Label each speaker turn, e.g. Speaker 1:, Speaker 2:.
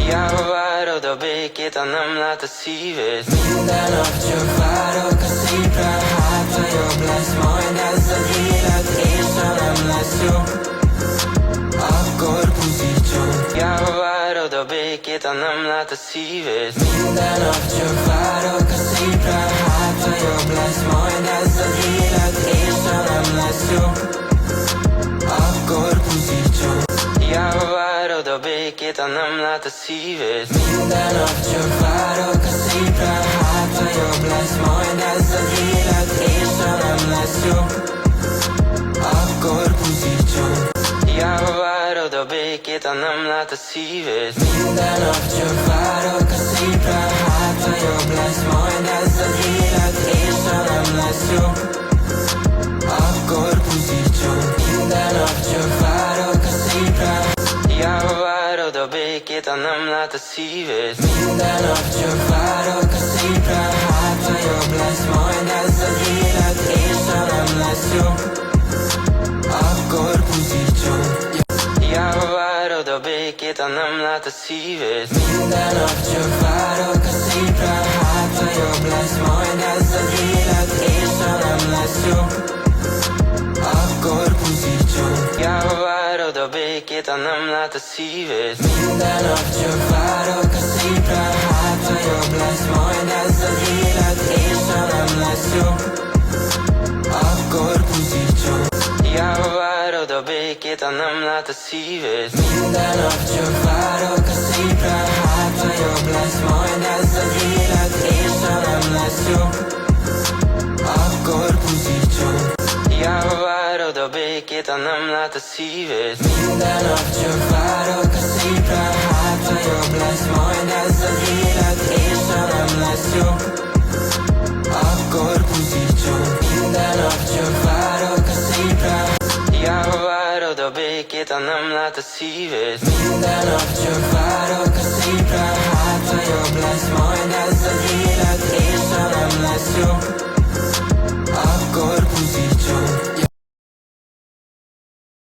Speaker 1: Hiába várod a békét, ha nem lát a szívét.
Speaker 2: Minden nap csak várok a szívre, hát ha jobb lesz majd ez az élet, és ha nem lesz jobb, akkor puszítson.
Speaker 1: Hiába várod a békét, ha nem lát a szívét.
Speaker 2: Minden nap csak várok a szívre, hát ha jobb lesz majd ez az élet, és ha nem lesz jobb, akkor puszítson.
Speaker 1: Hiába várod a békét, ha nem lát a szívét.
Speaker 2: Minden nap csak várok a szívre, hát ha jobb lesz majd ez az élet, és ha nem lesz jobb, akkor puszítson.
Speaker 1: Hiába várod a békét, ha nem lát a szívét.
Speaker 2: Minden nap csak várok a szívre, hát ha jobb lesz majd ez az élet, és ha nem lesz jobb, akkor puszítson. Minden nap csak várok a szívre.
Speaker 1: Hiába várod a békét, ha nem lát a szívét.
Speaker 2: Minden nap csak várok a szívre, hát ha jobb lesz majd ez az élet, és ha nem lesz jobb, akkor puszítson.
Speaker 1: Hiába várod a békét, ha nem lát a szívét.
Speaker 2: Minden nap csak várok a szívre, hát ha jobb lesz majd ez az élet, és ha nem lesz jobb, akkor puszítson.
Speaker 1: Hiába várod a békét, ha nem lát a szívét.
Speaker 2: Minden nap csak várok a szívre, hát ha jobb lesz majd ez az élet, és ha nem lesz jobb, akkor puszítson.
Speaker 1: Hiába várod a békét, ha nem lát a szívét.
Speaker 2: Minden nap csak várok a szívre, hát ha jobb lesz majd ez az élet, és ha nem lesz jobb, akkor puszítson.
Speaker 1: Hiába várod a békét, ha nem lát a szívét.
Speaker 2: Minden nap csak várok a szívre, hát ha jobb lesz majd ez az élet, és ha nem lesz jobb, akkor puszítson. Minden nap csak várok a szívre.
Speaker 1: Hiába várod a békét, ha nem lát a szívét.
Speaker 2: Minden nap csak várok a szívre, hát ha jobb lesz majd ez az élet,